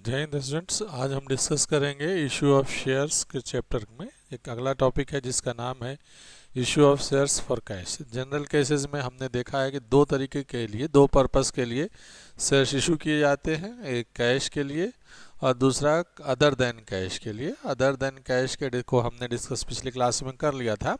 जय हिंद स्टूडेंट्स। आज हम डिस्कस करेंगे इशू ऑफ शेयर्स के चैप्टर में। एक अगला टॉपिक है जिसका नाम है issue of shares for cash. General cases में हमने देखा है कि दो तरीके के लिए, दो पर्पस के लिए शेयर्स इशू किए जाते हैं। एक कैश के लिए और दूसरा अदर देन कैश के लिए। अदर देन कैश के को हमने डिस्कस पिछली क्लास में कर लिया था।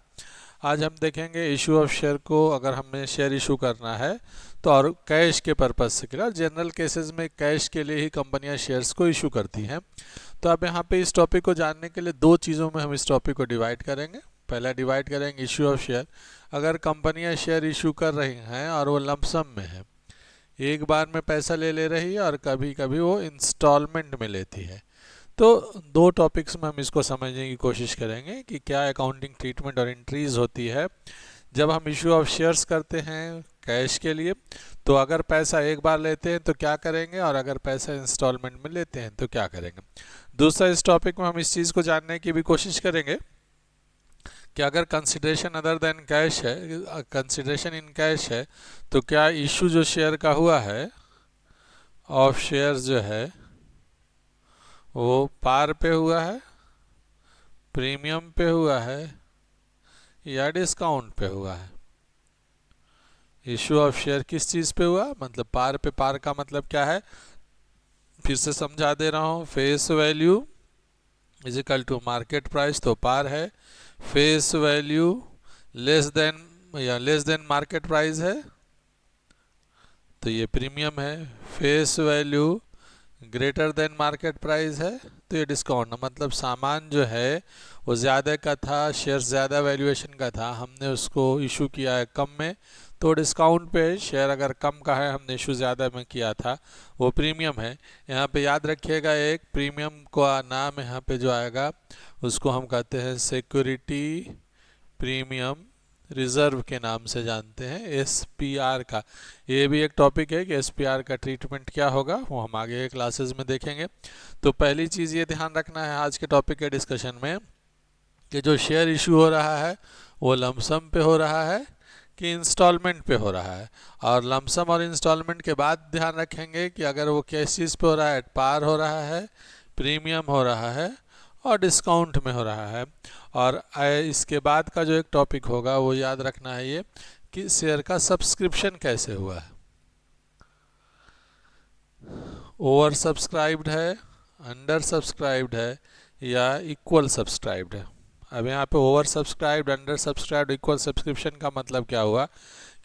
आज हम देखेंगे इशू ऑफ शेयर को, अगर हमें शेयर इशू करना है तो और कैश के पर्पज़ से किया। जनरल केसेस में कैश के लिए ही कंपनियां शेयर्स को इशू करती हैं। तो अब यहाँ पे इस टॉपिक को जानने के लिए दो चीज़ों में हम इस टॉपिक को डिवाइड करेंगे। पहला डिवाइड करेंगे इशू ऑफ शेयर। अगर कंपनियां शेयर इशू कर रही हैं और वो लमसम में है, एक बार में पैसा ले रही है, और कभी कभी वो इंस्टॉलमेंट में लेती है, तो दो टॉपिक्स में हम इसको समझने की कोशिश करेंगे कि क्या अकाउंटिंग ट्रीटमेंट और एंट्रीज होती है जब हम इशू ऑफ शेयर्स करते हैं कैश के लिए। तो अगर पैसा एक बार लेते हैं तो क्या करेंगे, और अगर पैसा इंस्टॉलमेंट में लेते हैं तो क्या करेंगे। दूसरा, इस टॉपिक में हम इस चीज़ को जानने की भी कोशिश करेंगे कि अगर कंसिडरेशन अदर देन कैश है, कंसिडरेशन इन कैश है, तो क्या इशू जो शेयर का हुआ है ऑफ शेयर्स जो है वो पार पे हुआ है, प्रीमियम पे हुआ है, या डिस्काउंट पे हुआ है। इशू ऑफ शेयर किस चीज़ पे हुआ, मतलब पार पे। पार का मतलब क्या है, फिर से समझा दे रहा हूँ। Face value is equal to market price, तो पार है। फेस वैल्यू लेस देन या लेस देन मार्केट प्राइस है तो ये प्रीमियम है। Face value greater than market price है तो ये डिस्काउंट है। मतलब सामान जो है वो ज़्यादा का था, शेयर ज़्यादा वैल्यूएशन का था, हमने उसको इशू किया है कम में तो डिस्काउंट पे। शेयर अगर कम का है, हमने इशू ज़्यादा में किया था, वो प्रीमियम है। यहाँ पे याद रखिएगा, एक प्रीमियम का नाम यहाँ पे जो आएगा उसको हम कहते हैं सिक्योरिटी प्रीमियम रिजर्व के नाम से जानते हैं, एसपीआर का। ये भी एक टॉपिक है कि एसपीआर का ट्रीटमेंट क्या होगा, वो हम आगे के क्लासेस में देखेंगे। तो पहली चीज़ ये ध्यान रखना है आज के टॉपिक के डिस्कशन में कि जो शेयर इशू हो रहा है वो लमसम पे हो रहा है कि इंस्टॉलमेंट पे हो रहा है। और लमसम और इंस्टॉलमेंट के बाद ध्यान रखेंगे कि अगर वो किस चीज़ पे हो रहा है, पार हो रहा है, प्रीमियम हो रहा है, और डिस्काउंट में हो रहा है। और इसके बाद का जो एक टॉपिक होगा वो याद रखना है ये कि शेयर का सब्सक्रिप्शन कैसे हुआ है। ओवर सब्सक्राइब्ड है, अंडर सब्सक्राइब्ड है, या इक्वल सब्सक्राइब्ड है। अब यहाँ पे over subscribed, under subscribed, equal subscription का मतलब क्या हुआ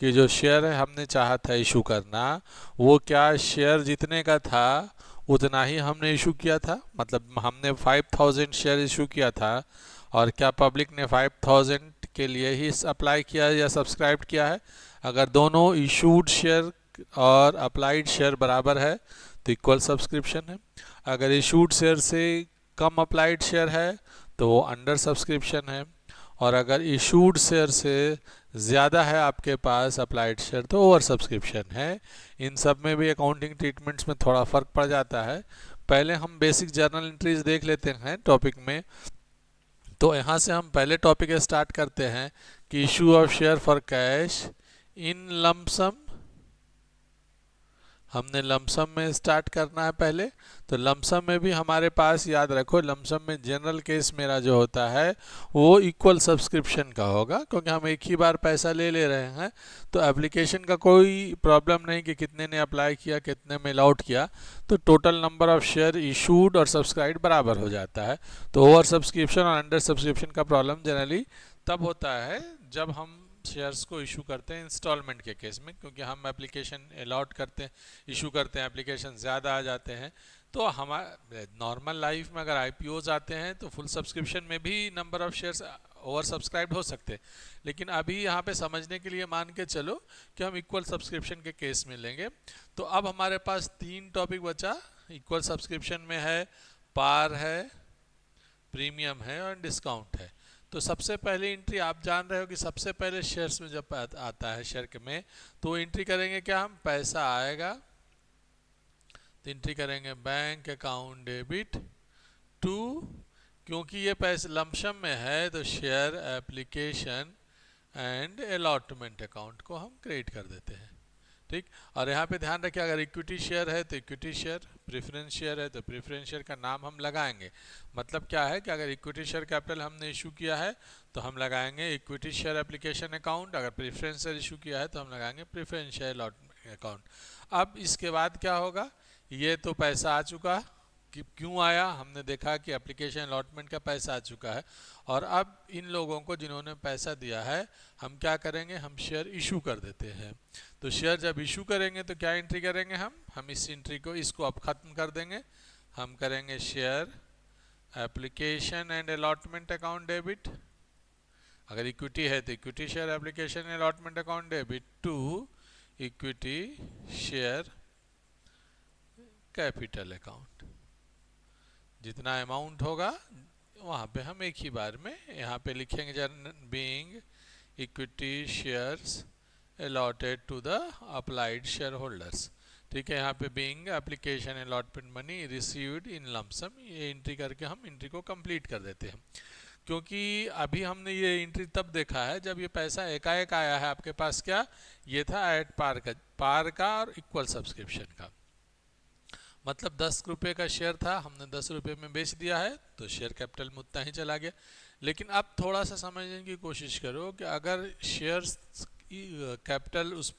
कि जो शेयर है हमने चाहा था इशू करना, वो क्या शेयर जितने का था उतना ही हमने इशू किया था। मतलब हमने 5000 शेयर इशू किया था, और क्या पब्लिक ने 5000 के लिए ही अप्लाई किया या सब्सक्राइब किया है। अगर दोनों इशूड शेयर और अप्लाइड शेयर बराबर है तो इक्वल सब्सक्रिप्शन है। अगर इशूड शेयर से कम अप्लाइड शेयर है तो वो अंडर सब्सक्रिप्शन है। और अगर इशूड शेयर से ज़्यादा है आपके पास अप्लाइड शेयर तो ओवर सब्सक्रिप्शन है। इन सब में भी अकाउंटिंग ट्रीटमेंट्स में थोड़ा फ़र्क पड़ जाता है। पहले हम बेसिक जर्नल एंट्रीज देख लेते हैं टॉपिक में। तो यहाँ से हम पहले टॉपिक स्टार्ट करते हैं कि issue of share for cash in lump sum. हमने लमसम में स्टार्ट करना है पहले। तो लमसम में भी हमारे पास याद रखो, लमसम में जनरल केस मेरा जो होता है वो इक्वल सब्सक्रिप्शन का होगा, क्योंकि हम एक ही बार पैसा ले रहे हैं। तो एप्लीकेशन का कोई प्रॉब्लम नहीं कि कितने ने अप्लाई किया, कितने में अलॉट किया, तो total number of share issued और सब्सक्राइब बराबर हो जाता है। तो ओवर सब्सक्रिप्शन और अंडर सब्सक्रिप्शन का प्रॉब्लम जनरली तब होता है जब हम शेयर्स को इशू करते हैं इंस्टॉलमेंट के केस में, क्योंकि हम एप्लीकेशन अलॉट करते हैं, इशू करते हैं, एप्लीकेशन ज़्यादा आ जाते हैं। तो हमारे नॉर्मल लाइफ में अगर आईपीओज आते हैं तो फुल सब्सक्रिप्शन में भी number of shares over subscribed हो सकते हैं। लेकिन अभी यहाँ पे समझने के लिए मान के चलो कि हम इक्वल सब्सक्रिप्शन के केस में लेंगे। तो अब हमारे पास तीन टॉपिक बचा। इक्वल सब्सक्रिप्शन में है, पार है, प्रीमियम है, और डिस्काउंट है। तो सबसे पहली एंट्री आप जान रहे हो कि सबसे पहले शेयर्स में जब आता है शेयर में, तो एंट्री करेंगे क्या, हम पैसा आएगा तो एंट्री करेंगे बैंक अकाउंट डेबिट टू, क्योंकि ये पैसे लमसम में है तो share application and allotment account को हम क्रिएट कर देते हैं। ठीक। और यहाँ पे ध्यान रखिए, अगर इक्विटी शेयर है तो इक्विटी शेयर, प्रेफरेंस शेयर है तो प्रेफरेंस शेयर का नाम हम लगाएंगे। मतलब क्या है कि अगर इक्विटी शेयर कैपिटल हमने इशू किया है तो हम लगाएंगे इक्विटी शेयर एप्लीकेशन अकाउंट, अगर प्रेफरेंस शेयर इशू किया है तो हम लगाएंगे प्रेफरेंस शेयर अलॉटमेंट अकाउंट। अब इसके बाद क्या होगा, ये तो पैसा आ चुका कि क्यों आया, हमने देखा कि एप्लीकेशन अलॉटमेंट का पैसा आ चुका है। और अब इन लोगों को जिन्होंने पैसा दिया है हम क्या करेंगे, हम शेयर इशू कर देते हैं। तो शेयर जब इशू करेंगे तो क्या एंट्री करेंगे हम इस एंट्री को, इसको अब खत्म कर देंगे। हम करेंगे share application and allotment account debit, अगर इक्विटी है तो equity share application allotment account debit to equity share capital account. जितना अमाउंट होगा वहाँ पे हम एक ही बार में यहाँ पे लिखेंगे, being equity shares allotted to the applied share holders. ठीक है, यहाँ पे being application allotment money received in lump sum, ये एंट्री करके हम एंट्री को कंप्लीट कर देते हैं। क्योंकि अभी हमने ये एंट्री तब देखा है जब ये पैसा एकाएक आया है आपके पास, क्या ये था एट पार का और इक्वल सब्सक्रिप्शन का। मतलब 10 रुपये का शेयर था, हमने 10 रुपये में बेच दिया है तो शेयर कैपिटल में उतना ही चला गया। लेकिन अब थोड़ा सा समझने की कोशिश करो कि अगर शेयर्स कैपिटल उस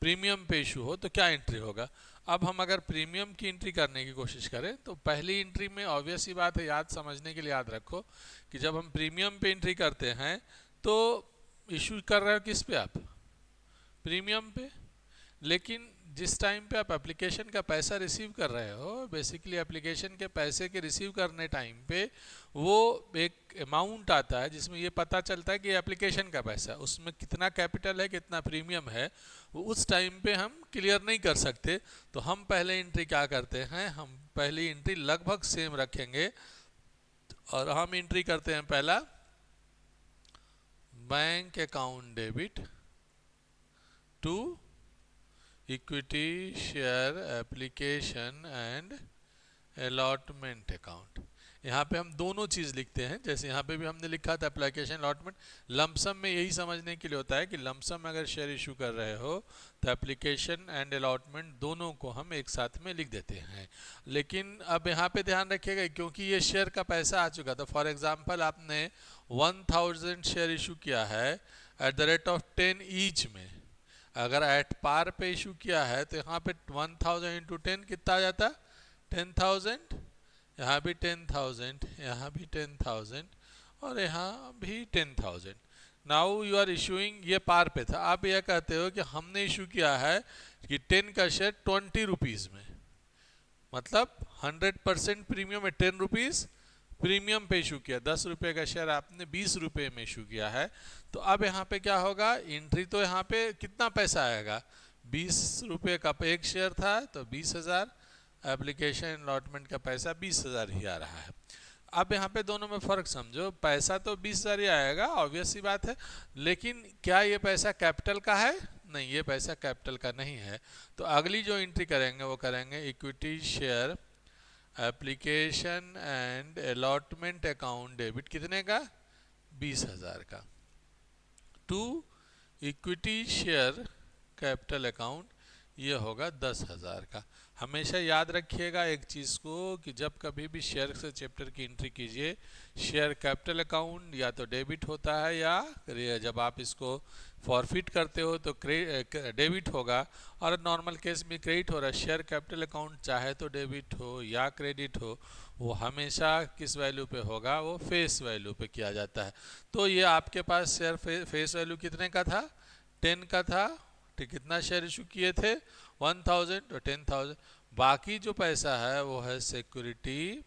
प्रीमियम पे इशू हो तो क्या एंट्री होगा। अब हम अगर प्रीमियम की एंट्री करने की कोशिश करें तो पहली एंट्री में ऑब्वियस ही बात है, याद समझने के लिए याद रखो कि जब हम प्रीमियम पे एंट्री करते हैं तो इशू कर रहे हो किस पे, आप प्रीमियम पे। लेकिन जिस टाइम पे आप एप्लीकेशन का पैसा रिसीव कर रहे हो, बेसिकली एप्लीकेशन के पैसे के रिसीव करने टाइम पे वो एक अमाउंट आता है जिसमें ये पता चलता है कि एप्लीकेशन का पैसा, उसमें कितना कैपिटल है कितना प्रीमियम है, वो उस टाइम पे हम क्लियर नहीं कर सकते। तो हम पहले एंट्री क्या करते हैं, हम पहली एंट्री लगभग सेम रखेंगे और हम एंट्री करते हैं पहला bank account debit to equity share application and allotment account. यहाँ पे हम दोनों चीज़ लिखते हैं, जैसे यहाँ पे भी हमने लिखा था एप्लीकेशन अलॉटमेंट। लमसम में यही समझने के लिए होता है कि लमसम में अगर शेयर इशू कर रहे हो तो एप्लीकेशन एंड अलॉटमेंट दोनों को हम एक साथ में लिख देते हैं। लेकिन अब यहाँ पे ध्यान रखिएगा क्योंकि ये शेयर का पैसा आ चुका था, फॉर एग्जाम्पल आपने 1000 शेयर इशू किया है at the rate of 10 each में, अगर एट पार पे इशू किया है तो यहाँ पे 1000 इंटू 10 कितना आ जाता, 10,000, यहाँ भी 10,000, यहाँ भी 10,000 और यहाँ भी 10,000। नाउ यू आर इशूइंग, ये पार पे था, आप यह कहते हो कि हमने इशू किया है कि 10 का शेयर 20 रुपीज़ में, मतलब 100% प्रीमियम है, 10 रुपीज़ प्रीमियम पे इशू किया, 10 रुपये का शेयर आपने 20 रुपये में इशू किया है। तो अब यहाँ पे क्या होगा, एंट्री तो यहाँ पे कितना पैसा आएगा, 20 रुपये का एक शेयर था तो 20,000, एप्लीकेशन अलॉटमेंट का पैसा 20,000 ही आ रहा है। अब यहाँ पे दोनों में फ़र्क समझो, पैसा तो 20,000 ही आएगा, ऑब्वियस सी बात है, लेकिन क्या ये पैसा कैपिटल का है, नहीं ये पैसा कैपिटल का नहीं है। तो अगली जो एंट्री करेंगे वो करेंगे equity share application and allotment account debit, कितने का, 20,000 का, to equity share capital account, ये होगा 10,000 का। हमेशा याद रखिएगा एक चीज़ को कि जब कभी भी शेयर से चैप्टर की एंट्री कीजिए, शेयर कैपिटल अकाउंट या तो डेबिट होता है या जब आप इसको फॉरफिट करते हो तो डेबिट होगा, और नॉर्मल केस में क्रेडिट हो रहा है। शेयर कैपिटल अकाउंट चाहे तो डेबिट हो या क्रेडिट हो, वो हमेशा किस वैल्यू पे होगा, वो फेस वैल्यू पे किया जाता है। तो ये आपके पास शेयर फेस वैल्यू कितने का था, 10 का था, ठीक, कितना शेयर इशू किए थे, 1000 और 10,000। बाकी जो पैसा है वो है सिक्योरिटी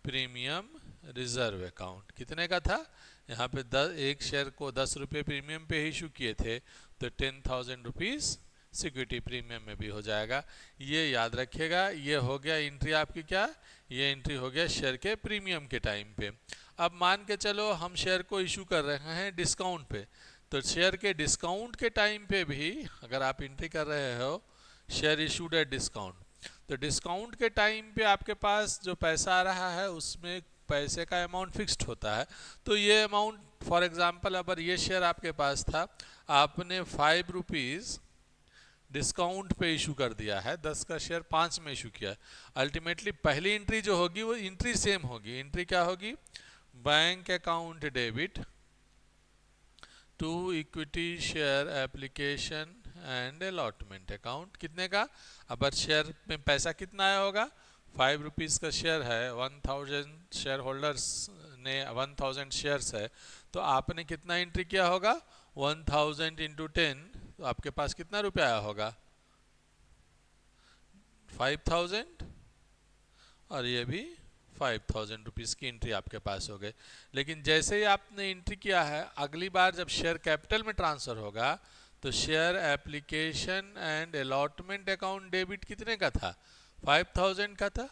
प्रीमियम रिजर्व अकाउंट, कितने का था, यहाँ पे एक शेयर को 10 रुपये प्रीमियम पे इशू किए थे तो 10,000 रुपीज़ सिक्योरिटी प्रीमियम में भी हो जाएगा। ये याद रखिएगा, ये हो गया एंट्री आपकी, क्या ये एंट्री हो गया शेयर के प्रीमियम के टाइम पे। अब मान के चलो हम शेयर को इशू कर रहे हैं डिस्काउंट पे, तो शेयर के डिस्काउंट के टाइम पे भी अगर आप एंट्री कर रहे हो शेयर इशूड एट डिस्काउंट, तो डिस्काउंट के टाइम पे आपके पास जो पैसा आ रहा है उसमें पैसे का अमाउंट फिक्स्ड होता है। तो ये अमाउंट फॉर एग्जांपल अगर ये शेयर आपके पास था, आपने 5 रुपीज़ डिस्काउंट पे इशू कर दिया है, 10 का शेयर 5 में इशू किया है। अल्टीमेटली पहली एंट्री जो होगी वो एंट्री सेम होगी। एंट्री क्या होगी? Bank account debit to equity share application and allotment account. कितने का? अब शेयर में पैसा कितना आया होगा? 5 रुपीज़ का शेयर है, 1000 शेयर होल्डर्स ने 1000 शेयर्स है, तो आपने कितना एंट्री किया होगा? 1000 इंटू 10, तो आपके पास कितना रुपया आया होगा? 5000, और ये भी 5000 रुपीज़ की एंट्री आपके पास हो गई। लेकिन जैसे ही आपने एंट्री किया है, अगली बार जब शेयर कैपिटल में ट्रांसफ़र होगा तो share application and allotment account debit कितने का था? 5000 का था।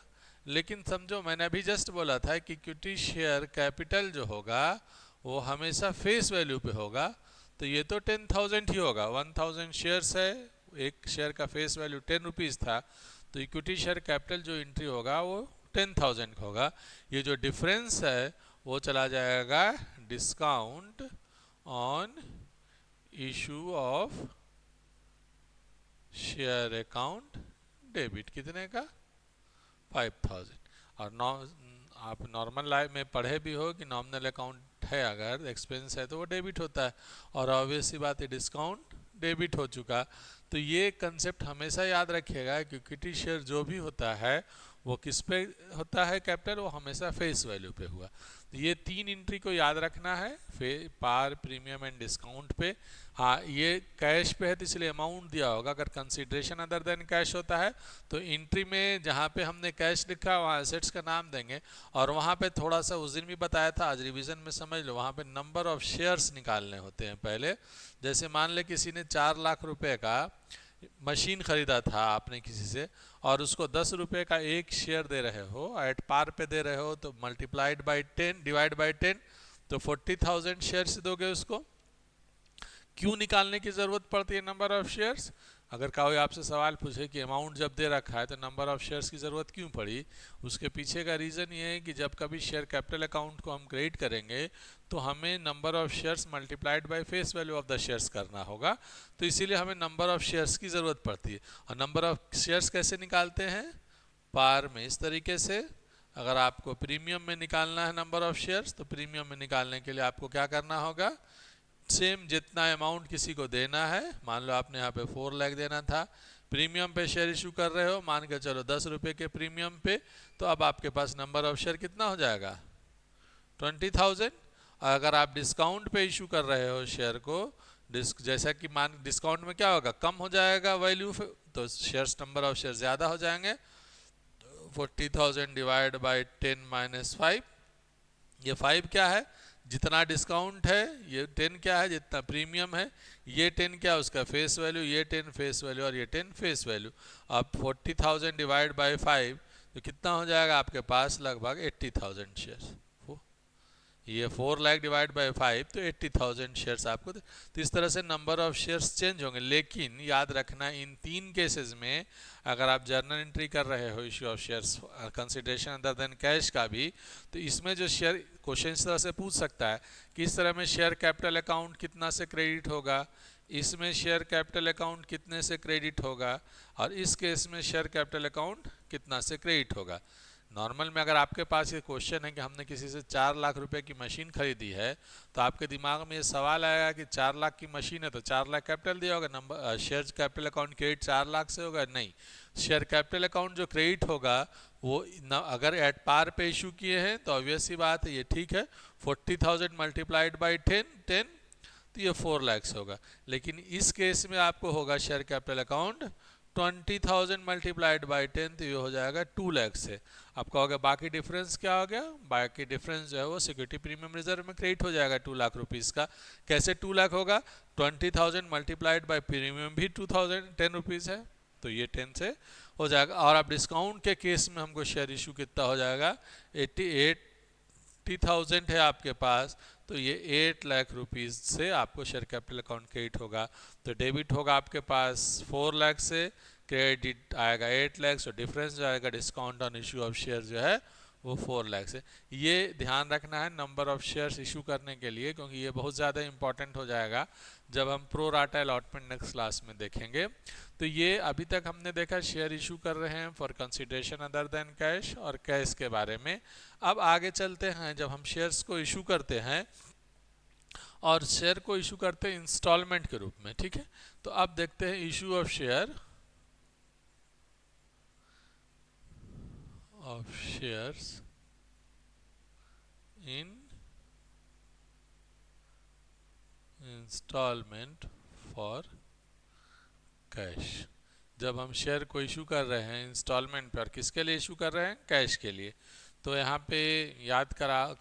लेकिन समझो, मैंने अभी जस्ट बोला था कि इक्विटी शेयर कैपिटल जो होगा वो हमेशा फेस वैल्यू पे होगा, तो ये तो 10,000 ही होगा। 1000 शेयर्स है, एक शेयर का फेस वैल्यू 10 रुपीज़ था, तो इक्विटी शेयर कैपिटल जो एंट्री होगा वो 10,000 का होगा। ये जो डिफरेंस है वो चला जाएगा discount on issue of share account debit. कितने का? 5000। और आप नॉर्मल लाइफ में पढ़े भी हो कि नॉमिनल अकाउंट है, अगर एक्सपेंस है तो वो डेबिट होता है, और ऑब्वियस सी बात है डिस्काउंट डेबिट हो चुका। तो ये कंसेप्ट हमेशा याद रखिएगा कि इक्विटी शेयर जो भी होता है वो किस पे होता है कैपिटल? वो हमेशा फेस वैल्यू पे हुआ। तो ये 3 एंट्री को याद रखना है, पार, प्रीमियम एंड डिस्काउंट पे। हाँ, ये कैश पे है तो इसलिए अमाउंट दिया होगा। अगर कंसिडरेशन अदर देन कैश होता है तो एंट्री में जहाँ पे हमने कैश लिखा वहाँ एसेट्स का नाम देंगे, और वहाँ पे थोड़ा सा उस दिन भी बताया था, आज रिवीजन में समझ लो, वहाँ पे नंबर ऑफ शेयर्स निकालने होते हैं पहले। जैसे मान ले किसी ने 4 लाख रुपए का मशीन खरीदा था आपने किसी से, और उसको 10 रुपये का एक शेयर दे रहे हो, एट पार पे दे रहे हो, तो मल्टीप्लाइड बाई 10, डिवाइड बाई 10, तो 40,000 शेयर्स दोगे उसको। क्यों निकालने की ज़रूरत पड़ती है नंबर ऑफ शेयर्स? अगर कोई आपसे सवाल पूछे कि अमाउंट जब दे रखा है तो नंबर ऑफ शेयर्स की ज़रूरत क्यों पड़ी, उसके पीछे का रीज़न ये है कि जब कभी शेयर कैपिटल अकाउंट को हम क्रिएट करेंगे तो हमें number of shares multiplied by face value of the shares करना होगा, तो इसीलिए हमें नंबर ऑफ शेयर्स की ज़रूरत पड़ती है। और नंबर ऑफ शेयर्स कैसे निकालते हैं? पार में, इस तरीके से। अगर आपको प्रीमियम में निकालना है नंबर ऑफ शेयर्स, तो प्रीमियम में निकालने के लिए आपको क्या करना होगा? सेम जितना अमाउंट किसी को देना है, मान लो आपने यहाँ पे 4 लाख देना था, प्रीमियम पे शेयर इशू कर रहे हो, मान के चलो 10 रुपये के प्रीमियम पे, तो अब आपके पास नंबर ऑफ शेयर कितना हो जाएगा? 20,000। अगर आप डिस्काउंट पे इशू कर रहे हो शेयर को, जैसा कि मान डिस्काउंट में क्या होगा? कम हो जाएगा वैल्यू, तो शेयर्स, नंबर ऑफ शेयर ज़्यादा हो जाएंगे। 40,000 डिवाइड बाई 10 माइनस 5, ये 5 क्या है? जितना डिस्काउंट है, ये 10 क्या है? जितना प्रीमियम है, ये 10 क्या है? उसका फेस वैल्यू, ये 10 फेस वैल्यू, और ये 10 फेस वैल्यू। अब 40,000 डिवाइड बाय 5, तो कितना हो जाएगा आपके पास? लगभग 80,000 शेयर्स। ये 4 लाख डिवाइड बाय 5, तो 80,000 शेयर्स आपको। तो इस तरह से नंबर ऑफ शेयर्स चेंज होंगे। लेकिन याद रखना, इन 3 केसेस में अगर आप जर्नल एंट्री कर रहे हो issue of shares, consideration other than cash का भी, तो इसमें जो शेयर क्वेश्चन इस तरह से पूछ सकता है कि इस तरह में शेयर कैपिटल अकाउंट कितना से क्रेडिट होगा, इसमें शेयर कैपिटल अकाउंट कितने से क्रेडिट होगा, और इस केस में शेयर कैपिटल अकाउंट कितना से क्रेडिट होगा। नॉर्मल में अगर आपके पास ये क्वेश्चन है कि हमने किसी से 4 लाख रुपए की मशीन खरीदी है, तो आपके दिमाग में ये सवाल आएगा कि 4 लाख की मशीन है तो 4 लाख कैपिटल दिया होगा, number share capital account credit 4 lakh से होगा? नहीं, शेयर कैपिटल अकाउंट जो क्रेडिट होगा वो अगर एट पार पे इशू किए हैं तो ऑब्वियस सी बात है, ये ठीक है, 40,000 मल्टीप्लाइड बाई 10, तो ये 4 लाख होगा। लेकिन इस केस में आपको होगा share capital account 20,000 multiplied by 10, तो ये हो जाएगा 2 लाख से। आपका हो गया, बाकी डिफरेंस क्या हो गया? बाकी डिफरेंस जो है वो सिक्योरिटी प्रीमियम रिजर्व में क्रेडिट हो जाएगा 2 लाख रुपीज़ का। कैसे 2 लाख होगा? 20,000 मल्टीप्लाइड बाई प्रीमियम भी 10 रुपीज़ है, तो ये 10 से हो जाएगा। और आप डिस्काउंट के केस में हमको शेयर इशू कितना हो जाएगा? 80,000 है आपके पास, तो ये 8 लाख रुपीज़ से आपको शेयर कैपिटल अकाउंट क्रेडिट होगा। तो डेबिट होगा आपके पास 4 लाख से, क्रेडिट आएगा 8 लाख, तो डिफरेंस जो आएगा discount on issue of share जो है वो 4 लाख है। ये ध्यान रखना है नंबर ऑफ शेयर्स इशू करने के लिए, क्योंकि ये बहुत ज़्यादा इंपॉर्टेंट हो जाएगा जब हम pro rata allotment next class में देखेंगे। तो ये अभी तक हमने देखा शेयर इशू कर रहे हैं for consideration other than cash और कैश के बारे में। अब आगे चलते हैं, जब हम शेयर्स को इशू करते हैं और शेयर को इशू करते हैं इंस्टॉलमेंट के रूप में, ठीक है। तो अब देखते हैं issue of share in installment for cash. जब हम शेयर को इशू कर रहे हैं इंस्टॉलमेंट पर, किसके लिए इशू कर रहे हैं? कैश के लिए। तो यहाँ पे याद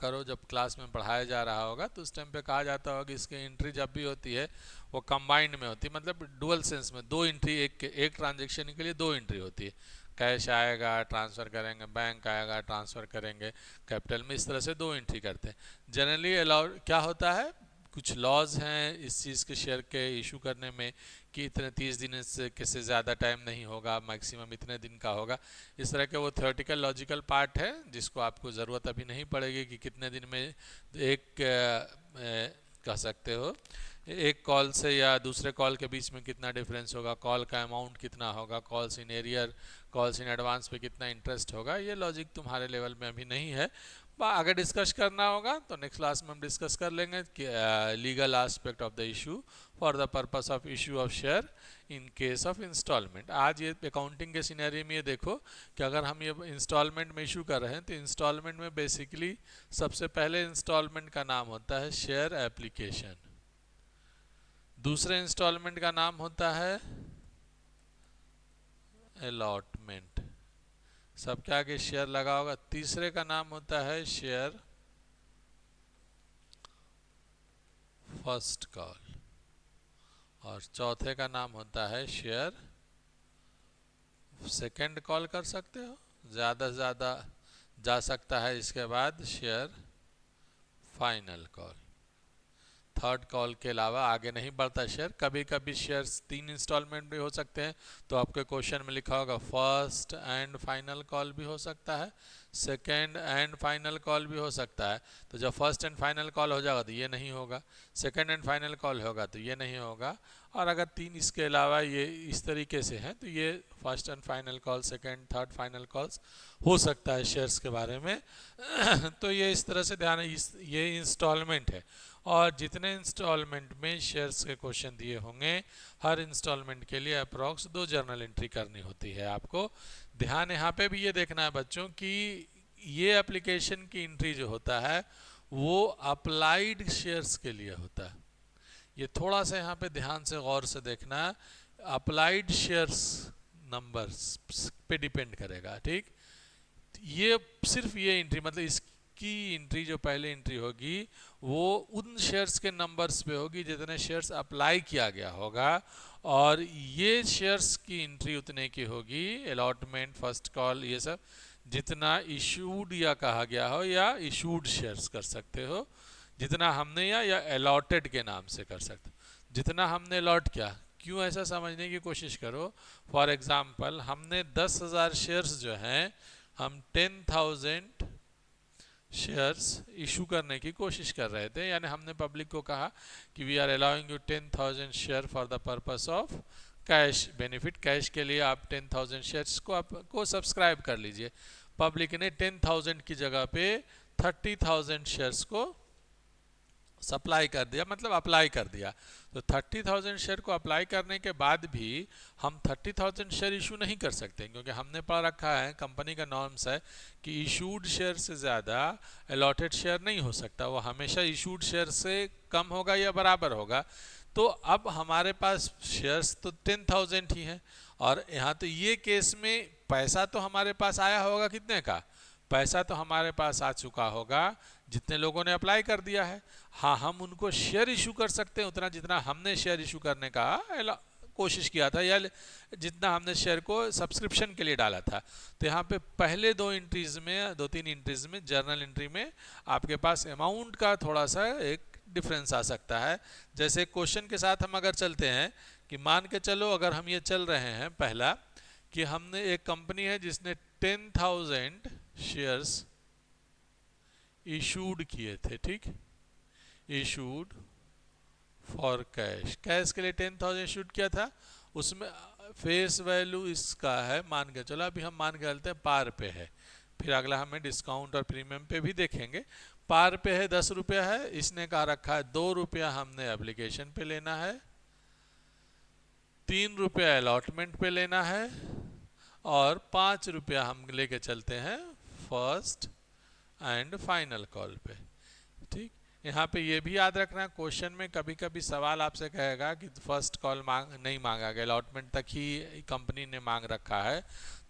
करो जब क्लास में पढ़ाया जा रहा होगा तो उस टाइम पे कहा जाता होगा कि इसकी एंट्री जब भी होती है वो कंबाइंड में होती है, मतलब डुअल सेंस में, दो एंट्री, एक ट्रांजेक्शन के लिए दो एंट्री होती है। कैश आएगा ट्रांसफ़र करेंगे, बैंक आएगा ट्रांसफ़र करेंगे कैपिटल में, इस तरह से दो एंट्री करते हैं। जनरली अलाउड क्या होता है, कुछ लॉज हैं इस चीज़ के शेयर के इशू करने में कि इतने 30 दिन से ज़्यादा टाइम नहीं होगा, मैक्सिमम इतने दिन का होगा। इस तरह के वो थ्योरेटिकल लॉजिकल पार्ट है जिसको आपको ज़रूरत अभी नहीं पड़ेगी कि कितने दिन में एक कह सकते हो एक कॉल से या दूसरे कॉल के बीच में कितना डिफरेंस होगा, कॉल का अमाउंट कितना होगा, calls in arrear, calls in advance पे कितना इंटरेस्ट होगा। ये लॉजिक तुम्हारे लेवल में अभी नहीं है। अगर डिस्कस करना होगा तो नेक्स्ट क्लास में हम डिस्कस कर लेंगे कि legal aspect of the issue for the purpose of issue of share in case of installment. आज ये अकाउंटिंग के सिनेरियो में ये देखो कि अगर हम ये इंस्टॉलमेंट में इशू कर रहे हैं तो इंस्टॉलमेंट में बेसिकली सबसे पहले इंस्टॉलमेंट का नाम होता है शेयर एप्लीकेशन, दूसरे इंस्टॉलमेंट का नाम होता है अलॉटमेंट, सबके आगे शेयर लगा होगा, तीसरे का नाम होता है शेयर फर्स्ट कॉल और चौथे का नाम होता है शेयर सेकंड कॉल। कर सकते हो, ज़्यादा से ज़्यादा जा सकता है इसके बाद share final call. Third call के अलावा आगे नहीं बढ़ता शेयर। कभी कभी शेयर्स 3 इंस्टॉलमेंट भी हो सकते हैं, तो आपके क्वेश्चन में लिखा होगा फर्स्ट एंड फाइनल कॉल भी हो सकता है, सेकेंड एंड फाइनल कॉल भी हो सकता है। तो जब फर्स्ट एंड फाइनल कॉल हो जाएगा तो ये नहीं होगा, सेकेंड एंड फाइनल कॉल होगा तो ये नहीं होगा, और अगर 3 इसके अलावा ये इस तरीके से हैं तो ये first and final call, second third final calls हो सकता है शेयर्स के बारे में। तो ये इस तरह से ध्यान है, ये इंस्टॉलमेंट है और जितने इंस्टॉलमेंट में शेयर्स के क्वेश्चन दिए होंगे हर इंस्टॉलमेंट के लिए अप्रॉक्स 2 जर्नल एंट्री करनी होती है। आपको ध्यान यहाँ पे भी ये देखना है बच्चों कि ये एप्लीकेशन की एंट्री जो होता है वो अप्लाइड शेयर्स के लिए होता है। ये थोड़ा सा यहाँ पे ध्यान से गौर से देखना, अप्लाइड शेयर्स नंबर्स पे डिपेंड करेगा, ठीक। ये सिर्फ ये एंट्री, मतलब इसकी एंट्री जो पहले एंट्री होगी वो उन शेयर्स के नंबर्स पे होगी जितने शेयर्स अप्लाई किया गया होगा, और ये शेयर्स की एंट्री उतने की होगी, अलॉटमेंट फर्स्ट कॉल ये सब, जितना इशूड या कहा गया हो या इशूड शेयर्स कर सकते हो, जितना हमने या अलॉटेड के नाम से कर सकते हो, जितना हमने अलॉट किया। क्यों ऐसा समझने की कोशिश करो, फॉर एग्जाम्पल हमने 10,000 शेयर्स जो हैं हम 10,000 शेयर्स इशू करने की कोशिश कर रहे थे, यानी हमने पब्लिक को कहा कि we are allowing you 10,000 share for the purpose of cash benefit, cash के लिए आप 10,000 शेयर्स को आपको सब्सक्राइब कर लीजिए। पब्लिक ने 10,000 की जगह पे 30,000 शेयर्स को सप्लाई कर दिया, मतलब अप्लाई कर दिया। तो 30,000 शेयर को अप्लाई करने के बाद भी हम 30,000 शेयर इशू नहीं कर सकते, क्योंकि हमने पढ़ रखा है, कंपनी का नॉर्म्स है कि इशूड शेयर से ज़्यादा अलॉटेड शेयर नहीं हो सकता, वो हमेशा इशूड शेयर से कम होगा या बराबर होगा। तो अब हमारे पास शेयर्स तो 10,000 ही हैं, और यहाँ तो ये केस में पैसा तो हमारे पास आया होगा, कितने का पैसा तो हमारे पास आ चुका होगा जितने लोगों ने अप्लाई कर दिया है। हाँ, हम उनको शेयर इशू कर सकते हैं उतना जितना हमने शेयर इशू करने का कोशिश किया था या जितना हमने शेयर को सब्सक्रिप्शन के लिए डाला था। तो यहाँ पे पहले 2-3 एंट्रीज में जर्नल एंट्री में आपके पास अमाउंट का थोड़ा सा एक डिफरेंस आ सकता है। जैसे क्वेश्चन के साथ हम अगर चलते हैं कि मान के चलो अगर हम ये चल रहे हैं पहला कि हमने एक कंपनी है जिसने 10,000 शेयर्स इशूड किए थे, ठीक, इशूड फॉर कैश, कैश के लिए 10,000 इशूड किया था, उसमें फेस वैल्यू इसका है, मान के चलो अभी हम मान के चलते हैं पार पे है, फिर अगला हमें डिस्काउंट और प्रीमियम पे भी देखेंगे। पार पे है 10 रुपया है, इसने कहा रखा है 2 रुपया हमने एप्लीकेशन पे लेना है, 3 रुपया अलॉटमेंट पे लेना है, और 5 रुपया हम लेके चलते हैं फर्स्ट एंड फाइनल कॉल पे, ठीक। यहाँ पे ये भी याद रखना, क्वेश्चन में कभी कभी सवाल आपसे कहेगा कि फर्स्ट कॉल नहीं मांगा गया, अलॉटमेंट तक ही कंपनी ने मांग रखा है,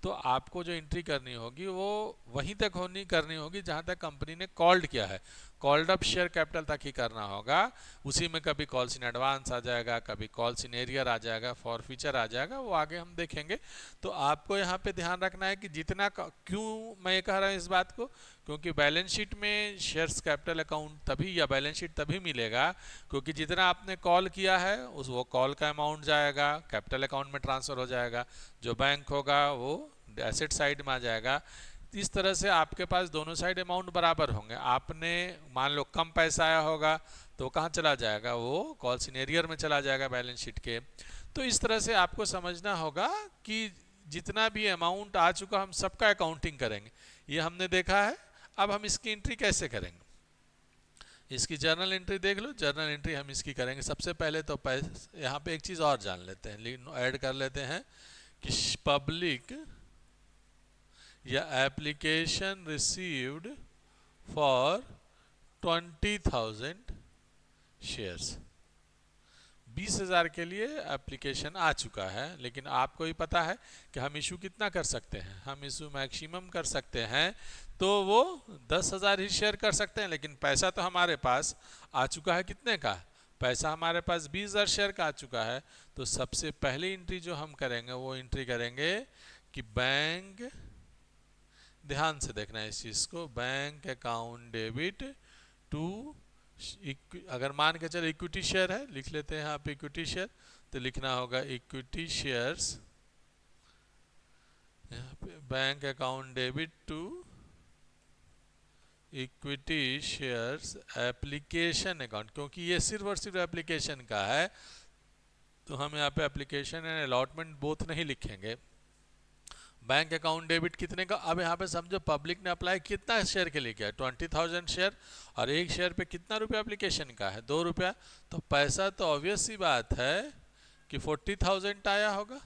तो आपको जो एंट्री करनी होगी वो वहीं तक करनी होगी जहाँ तक कंपनी ने कॉल्ड किया है, कॉल्ड अप शेयर कैपिटल तक ही करना होगा। उसी में कभी कॉल्स इन एडवांस आ जाएगा, कभी कॉल्स इन एरियर आ जाएगा, फॉर फ्यूचर आ जाएगा, वो आगे हम देखेंगे। तो आपको यहाँ पे ध्यान रखना है कि जितना, क्यों मैं ये कह रहा हूँ इस बात को, क्योंकि बैलेंस शीट में शेयर्स कैपिटल अकाउंट तभी, या बैलेंस शीट तभी मिलेगा क्योंकि जितना आपने कॉल किया है उस वो कॉल का अमाउंट जाएगा कैपिटल अकाउंट में ट्रांसफ़र हो जाएगा, जो बैंक होगा वो एसेट साइड में आ जाएगा। इस तरह से आपके पास दोनों साइड अमाउंट बराबर होंगे। आपने मान लो कम पैसा आया होगा तो कहाँ चला जाएगा, वो कॉल सिनेरियर में चला जाएगा बैलेंस शीट के। तो इस तरह से आपको समझना होगा कि जितना भी अमाउंट आ चुका हम सबका अकाउंटिंग करेंगे, ये हमने देखा है। अब हम इसकी एंट्री कैसे करेंगे, इसकी जर्नल एंट्री देख लो। जर्नल एंट्री हम इसकी करेंगे सबसे पहले तो यहाँ पे एक चीज़ और जान लेते हैं, ऐड कर लेते हैं कि पब्लिक या एप्लीकेशन रिसीव्ड फॉर 20,000 शेयर्स, 20,000 के लिए एप्लीकेशन आ चुका है, लेकिन आपको ही पता है कि हम इशू कितना कर सकते हैं, हम इशू मैक्सिमम कर सकते हैं तो वो 10,000 ही शेयर कर सकते हैं, लेकिन पैसा तो हमारे पास आ चुका है कितने का, पैसा हमारे पास 20,000 शेयर का आ चुका है। तो सबसे पहली एंट्री जो हम करेंगे वो एंट्री करेंगे कि बैंक, ध्यान से देखना है इस चीज़ को, बैंक अकाउंट डेबिट टू, अगर मान के चलो इक्विटी शेयर है, लिख लेते हैं यहाँ पे इक्विटी शेयर, तो लिखना होगा इक्विटी शेयर्स, यहाँ पे bank account debit to equity shares application account, क्योंकि ये सिर्फ और सिर्फ एप्लीकेशन का है तो हम यहाँ पे एप्लीकेशन एंड अलॉटमेंट बोथ नहीं लिखेंगे। बैंक अकाउंट डेबिट कितने का, अब यहाँ पे समझो पब्लिक ने अप्लाई कितना शेयर के लिए किया, 20,000 शेयर, और एक शेयर पे कितना रुपया एप्लीकेशन का है, 2 रुपया, तो पैसा तो ऑब्वियस सी बात है कि 40,000 आया होगा,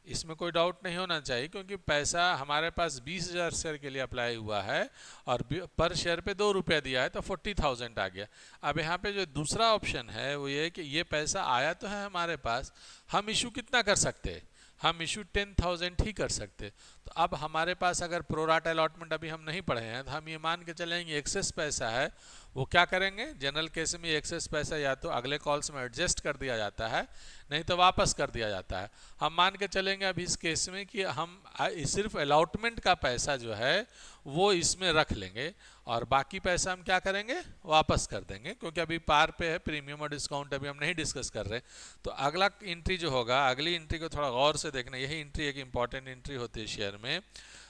इसमें कोई डाउट नहीं होना चाहिए, क्योंकि पैसा हमारे पास 20,000 शेयर के लिए अप्लाई हुआ है और पर शेयर पे 2 रुपया दिया है तो 40,000 आ गया। अब यहाँ पे जो दूसरा ऑप्शन है वो ये है कि ये पैसा आया तो है हमारे पास, हम इशू कितना कर सकते हैं, हम इशू 10,000 ही कर सकते। तो अब हमारे पास अगर प्रोराटा अलॉटमेंट अभी हम नहीं पढ़े हैं तो हम ये मान के चलेंगे एक्सेस पैसा है, वो क्या करेंगे, जनरल केस में एक्सेस पैसा या तो अगले कॉल्स में एडजस्ट कर दिया जाता है, नहीं तो वापस कर दिया जाता है। हम मान के चलेंगे अभी इस केस में कि हम सिर्फ अलॉटमेंट का पैसा जो है वो इसमें रख लेंगे और बाकी पैसा हम क्या करेंगे, वापस कर देंगे, क्योंकि अभी पार पे है, प्रीमियम और डिस्काउंट अभी हम नहीं डिस्कस कर रहे। तो अगला एंट्री जो होगा, अगली एंट्री को थोड़ा गौर से देखना, यही एंट्री एक इंपॉर्टेंट एंट्री होती है शेयर में।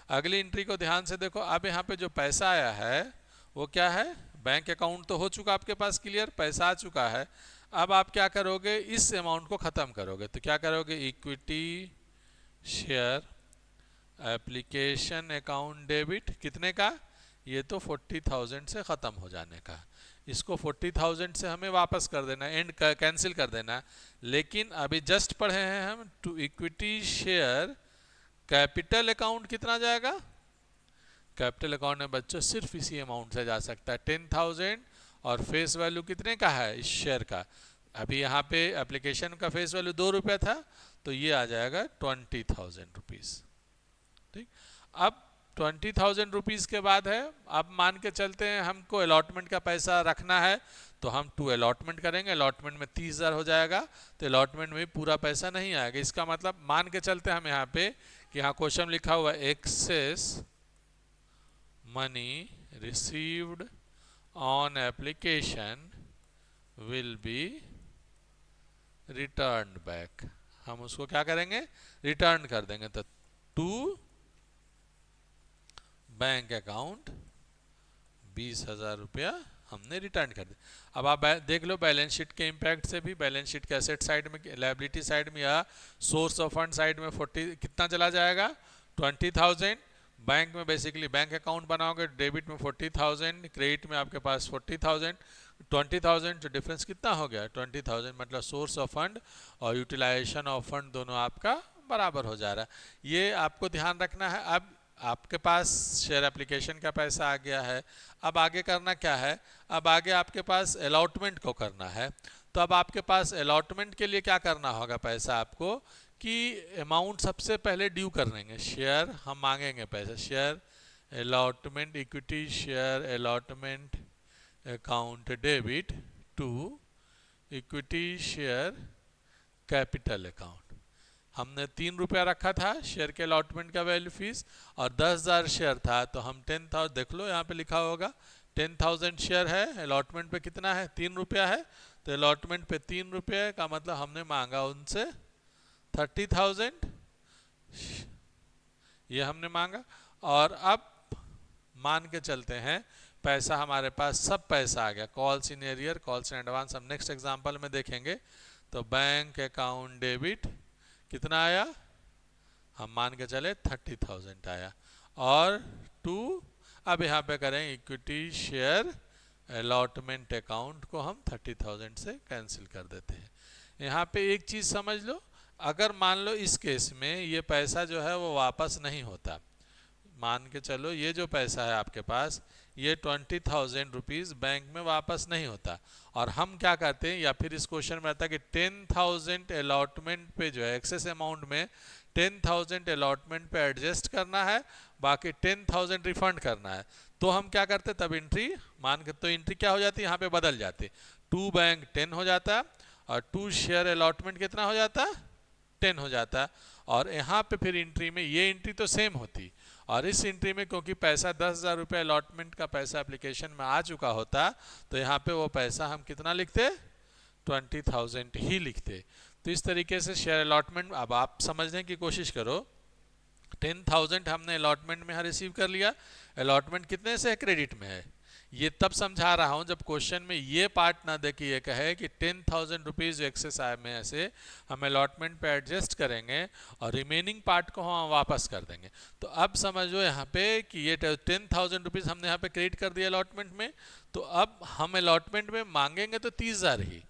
अगली एंट्री को ध्यान से देखो, अब यहाँ पे जो पैसा आया है वो क्या है, बैंक अकाउंट तो हो चुका आपके पास क्लियर, पैसा आ चुका है। अब आप क्या करोगे, इस अमाउंट को ख़त्म करोगे, तो क्या करोगे, equity share application account debit कितने का, ये तो 40,000 से ख़त्म हो जाने का, इसको 40,000 से हमें वापस कर देना, एंड कैंसिल कर देना। लेकिन अभी जस्ट पढ़े हैं हम to equity share capital account कितना जाएगा, कैपिटल अकाउंट में बच्चों सिर्फ इसी अमाउंट से जा सकता है 10,000, और फेस वैल्यू कितने का है इस शेयर का, अभी यहाँ पे एप्लीकेशन का फेस वैल्यू 2 रुपया था तो ये आ जाएगा 20,000 रुपीज़, ठीक। अब 20,000 रुपीज़ के बाद है, अब मान के चलते हैं हमको अलॉटमेंट का पैसा रखना है तो हम 2 अलॉटमेंट करेंगे, अलॉटमेंट में 30,000 हो जाएगा, तो अलॉटमेंट में पूरा पैसा नहीं आएगा। इसका मतलब मान के चलते हम यहाँ पे कि यहाँ क्वेश्चन लिखा हुआ excess money received on application will be return back, हम उसको क्या करेंगे, रिटर्न कर देंगे। तो टू बैंक अकाउंट 20,000 रुपया हमने रिटर्न कर दिया। अब आप देख लो बैलेंस शीट के इम्पैक्ट से भी, बैलेंस शीट के एसेट साइड में, लायबिलिटी साइड में या सोर्स ऑफ फंड साइड में 40 कितना चला जाएगा, 20,000। बैंक में बेसिकली बैंक अकाउंट बनाओगे, डेबिट में 40,000, क्रेडिट में आपके पास 40,000, 20,000, तो डिफरेंस कितना हो गया 20,000। मतलब सोर्स ऑफ फंड और यूटिलाइजेशन ऑफ फंड दोनों आपका बराबर हो जा रहा है। ये आपको ध्यान रखना है। अब आपके पास शेयर एप्लीकेशन का पैसा आ गया है, अब आगे करना क्या है, अब आगे आपके पास अलॉटमेंट को करना है। तो अब आपके पास अलॉटमेंट के लिए क्या करना होगा, पैसा आपको कि अमाउंट सबसे पहले ड्यू कर देंगे, शेयर हम मांगेंगे पैसा, share allotment equity share allotment account debit to equity share capital account. हमने 3 रुपया रखा था शेयर के अलॉटमेंट का वैल्यू फीस, और 10,000 शेयर था तो हम 10,000, देख लो यहाँ पे लिखा होगा 10,000 शेयर है, अलॉटमेंट पे कितना है 3 रुपया है, तो अलॉटमेंट पे 3 रुपये का मतलब हमने मांगा उनसे 30,000, ये हमने मांगा। और अब मान के चलते हैं पैसा हमारे पास, सब पैसा आ गया, calls in arrear, calls in advance हम नेक्स्ट एग्जांपल में देखेंगे। तो बैंक अकाउंट डेबिट कितना आया, हम मान के चले 30,000 आया, और टू अब यहाँ पे करें इक्विटी शेयर अलॉटमेंट अकाउंट को हम 30,000 से कैंसिल कर देते हैं। यहाँ पे एक चीज़ समझ लो, अगर मान लो इस केस में ये पैसा जो है वो वापस नहीं होता, मान के चलो ये जो पैसा है आपके पास, ये 20,000 रुपीज़ बैंक में वापस नहीं होता, और हम क्या करते हैं, या फिर इस क्वेश्चन में आता है कि 10,000 अलॉटमेंट पे जो है एक्सेस अमाउंट में 10,000 अलॉटमेंट पे एडजस्ट करना है, बाकी 10,000 रिफंड करना है। तो हम क्या करते, तब एंट्री मान के, तो एंट्री क्या हो जाती है यहाँ पे बदल जाती, 2 बैंक 10 हो जाता, और 2 शेयर अलॉटमेंट कितना हो जाता, 10 हो जाता। और यहाँ पे फिर एंट्री में ये एंट्री तो सेम होती, और इस एंट्री में क्योंकि पैसा 10,000 रुपये अलॉटमेंट का पैसा एप्लीकेशन में आ चुका होता, तो यहाँ पे वो पैसा हम कितना लिखते, 20,000 ही लिखते। तो इस तरीके से शेयर अलॉटमेंट, अब आप समझने की कोशिश करो, 10,000 हमने अलॉटमेंट में रिसीव कर लिया, अलॉटमेंट कितने से है, क्रेडिट में है। ये तब समझा रहा हूँ जब क्वेश्चन में ये पार्ट ना दे कि ये कहे कि 10,000 रुपीज़ एक्सेस आय में से हम अलॉटमेंट पे एडजस्ट करेंगे और रिमेनिंग पार्ट को हम वापस कर देंगे। तो अब समझो यहाँ पे कि ये 10,000 रुपीज़ हमने यहाँ पे क्रेडिट कर दिया अलॉटमेंट में, तो अब हम अलॉटमेंट में मांगेंगे तो 30,000 ही,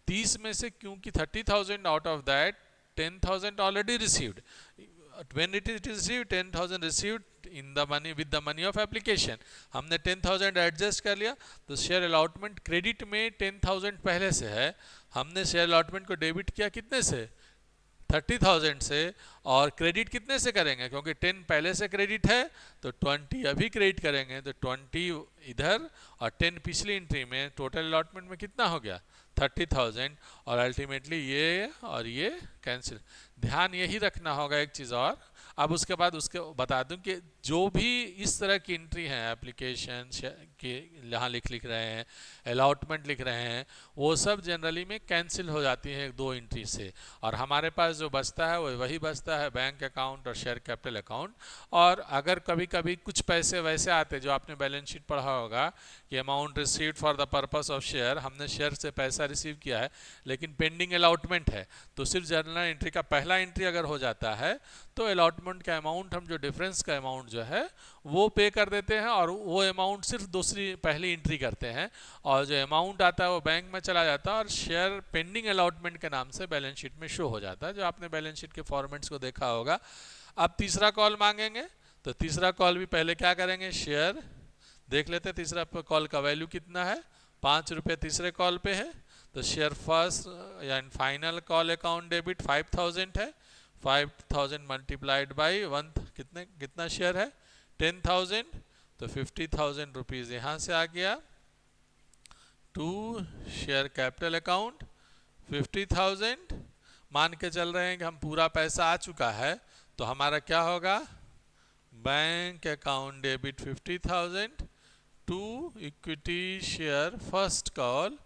30 में से क्योंकि 30,000 out of that 10,000 already received, when it is received 10,000 received in the money with the money of application, हमने 10,000 एडजस्ट कर लिया। तो शेयर अलॉटमेंट क्रेडिट में 10,000 पहले से है, हमने शेयर अलॉटमेंट को डेबिट किया कितने से, 30,000 से, और क्रेडिट कितने से करेंगे, क्योंकि 10 पहले से क्रेडिट है तो 20 अभी क्रेडिट करेंगे, तो 20 इधर और 10 पिछली एंट्री में, टोटल अलॉटमेंट में कितना हो गया 30,000, और अल्टीमेटली ये और ये कैंसिल। ध्यान यही रखना होगा एक चीज़ और, अब उसके बाद उसके बता दूं कि जो भी इस तरह की एंट्री है एप्लीकेशन के यहाँ लिख रहे हैं, अलॉटमेंट लिख रहे हैं, वो सब जनरली में कैंसिल हो जाती है 2 एंट्री से, और हमारे पास जो बचता है वो वही बचता है बैंक अकाउंट और शेयर कैपिटल अकाउंट। और अगर कभी कभी कुछ पैसे वैसे आते जो आपने बैलेंस शीट पढ़ा होगा कि amount received for the purpose of share, हमने शेयर से पैसा रिसीव किया है लेकिन पेंडिंग अलॉटमेंट है, तो सिर्फ जर्नल एंट्री का पहला एंट्री अगर हो जाता है तो अलॉटमेंट का अमाउंट, हम जो डिफरेंस का अमाउंट जो है वो पे कर देते हैं, और वो अमाउंट सिर्फ दूसरी पहली एंट्री करते हैं, और जो अमाउंट आता है वो बैंक में चला जाता है और शेयर पेंडिंग अलॉटमेंट के नाम से बैलेंस शीट में शो हो जाता है, जो आपने बैलेंस शीट के फॉर्मेट्स को देखा होगा। अब तीसरा कॉल मांगेंगे, तो तीसरा कॉल भी पहले क्या करेंगे, शेयर देख लेते हैं तीसरा कॉल का वैल्यू कितना है, 5 रुपये तीसरे कॉल पे है, तो शेयर फर्स्ट या फाइनल कॉल अकाउंट डेबिट 5,000 है, 5,000 मल्टीप्लाइड बाई 1 कितना शेयर है 10,000, तो 50,000 रुपीज़ यहाँ से आ गया। टू शेयर कैपिटल अकाउंट 50,000, मान के चल रहे हैं कि हम पूरा पैसा आ चुका है, तो हमारा क्या होगा, bank account debit 50,000 to equity share first call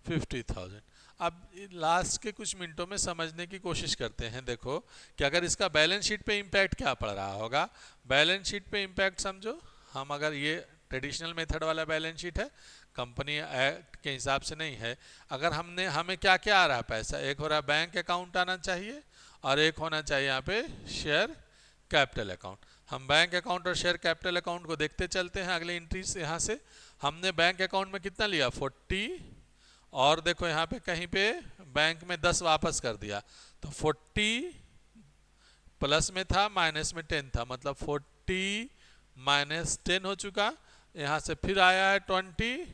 50,000। अब लास्ट के कुछ मिनटों में समझने की कोशिश करते हैं। देखो कि अगर इसका बैलेंस शीट पे इम्पैक्ट क्या पड़ रहा होगा, बैलेंस शीट पे इम्पैक्ट समझो, हम अगर ये ट्रेडिशनल मेथड वाला बैलेंस शीट है, कंपनी एक्ट के हिसाब से नहीं है। अगर हमें क्या क्या आ रहा है पैसा, एक हो रहा है बैंक अकाउंट आना चाहिए और एक होना चाहिए यहाँ पे शेयर कैपिटल अकाउंट। हम बैंक अकाउंट और शेयर कैपिटल अकाउंट को देखते चलते हैं अगले एंट्री से। यहाँ से हमने बैंक अकाउंट में कितना लिया 40, और देखो यहाँ पे कहीं पे बैंक में 10 वापस कर दिया, तो 40 प्लस में था माइनस में 10 था, मतलब 40 माइनस 10 हो चुका। यहाँ से फिर आया है 20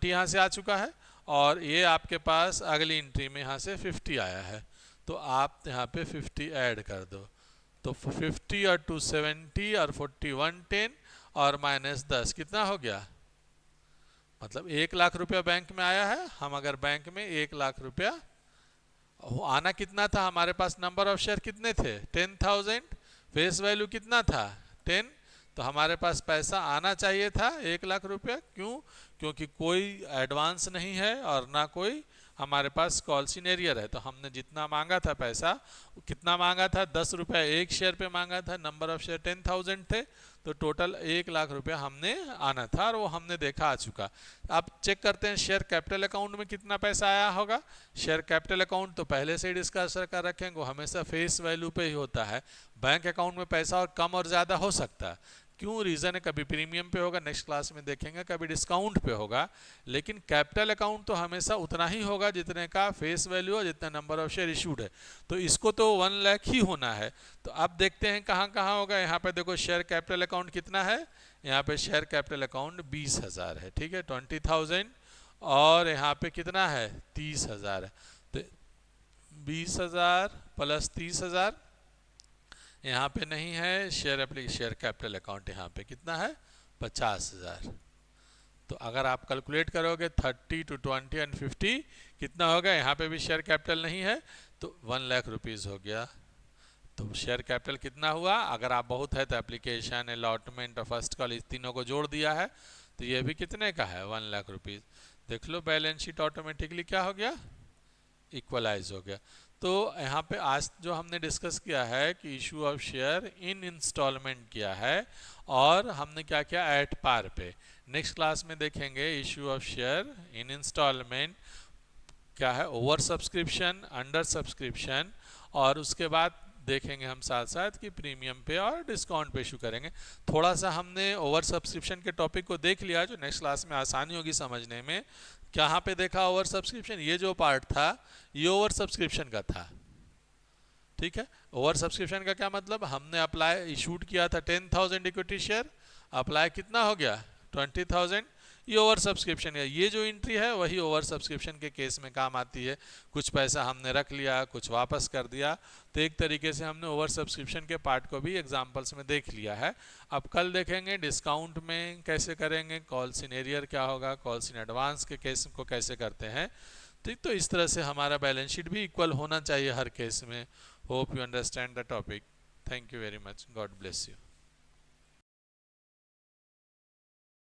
यहाँ से आ चुका है, और ये आपके पास अगली एंट्री में यहाँ से 50 आया है, तो आप यहाँ पे 50 ऐड कर दो, तो 50 और 2 70 और 41 10 और माइनस 10 कितना हो गया, मतलब 1 लाख रुपया बैंक में आया है। हम अगर बैंक में 1 लाख रुपया आना कितना था, हमारे पास नंबर ऑफ शेयर कितने थे 10,000, फेस वैल्यू कितना था 10, तो हमारे पास पैसा आना चाहिए था 1 लाख रुपया। क्यों? क्योंकि कोई एडवांस नहीं है और ना कोई हमारे पास कॉल सीनियर है, तो हमने जितना मांगा था पैसा, कितना मांगा था 10 रुपया एक शेयर पे मांगा था, नंबर ऑफ शेयर 10,000 थे, तो टोटल 1 लाख रुपया हमने आना था और वो हमने देखा आ चुका। अब चेक करते हैं शेयर कैपिटल अकाउंट में कितना पैसा आया होगा। शेयर कैपिटल अकाउंट तो पहले से ही डिस्कस कर रखेंगे, वो हमेशा फेस वैल्यू पे ही होता है। बैंक अकाउंट में पैसा और कम और ज़्यादा हो सकता है, क्यों? रीज़न है, कभी प्रीमियम पे होगा, नेक्स्ट क्लास में देखेंगे, कभी डिस्काउंट पे होगा, लेकिन कैपिटल अकाउंट तो हमेशा उतना ही होगा जितने का फेस वैल्यू है, जितना नंबर ऑफ शेयर इशूड है, तो इसको तो 1 लाख ही होना है। तो अब देखते हैं कहाँ कहाँ होगा। यहाँ पे देखो शेयर कैपिटल अकाउंट कितना है, यहाँ पे शेयर कैपिटल अकाउंट 20,000 है, ठीक है, 20,000, और यहाँ पे कितना है 30,000 है, तो 20,000 प्लस 30,000 यहाँ पे नहीं है। शेयर कैपिटल अकाउंट यहाँ पे कितना है 50,000। तो अगर आप कैलकुलेट करोगे 30 to 20 and 50 कितना होगा, यहाँ पे भी शेयर कैपिटल नहीं है, तो 1 लाख रुपीज़ हो गया। तो शेयर कैपिटल कितना हुआ, अगर आप बहुत है तो एप्लीकेशन, अलॉटमेंट और फर्स्ट कॉल इस तीनों को जोड़ दिया है, तो ये भी कितने का है 1 लाख रुपीज़। देख लो बैलेंस शीट ऑटोमेटिकली क्या हो गया, इक्वलाइज हो गया। तो यहाँ पे आज जो हमने डिस्कस किया है कि issue of share in installment किया है, और हमने क्या किया एट पार पे। नेक्स्ट क्लास में देखेंगे issue of share in installment क्या है, ओवर सब्सक्रिप्शन, अंडर सब्सक्रिप्शन, और उसके बाद देखेंगे हम साथ साथ कि प्रीमियम पे और डिस्काउंट पे इशू करेंगे। थोड़ा सा हमने ओवर सब्सक्रिप्शन के टॉपिक को देख लिया, जो नेक्स्ट क्लास में आसानी होगी समझने में। कहाँ पे देखा ओवर सब्सक्रिप्शन, ये जो पार्ट था ये ओवर सब्सक्रिप्शन का था, ठीक है। ओवर सब्सक्रिप्शन का क्या मतलब, हमने अप्लाई इशूड किया था 10,000 इक्विटी शेयर, अप्लाई कितना हो गया 20,000, ये ओवर सब्सक्रिप्शन है। ये जो एंट्री है वही ओवर सब्सक्रिप्शन के केस में काम आती है। कुछ पैसा हमने रख लिया, कुछ वापस कर दिया, तो एक तरीके से हमने ओवर सब्सक्रिप्शन के पार्ट को भी एग्जांपल्स में देख लिया है। अब कल देखेंगे डिस्काउंट में कैसे करेंगे, कॉल्स इन एरियर क्या होगा, कॉल्स इन एडवांस के केस को कैसे करते हैं, ठीक। तो इस तरह से हमारा बैलेंस शीट भी इक्वल होना चाहिए हर केस में। Hope you understand the topic. Thank you very much, God bless you.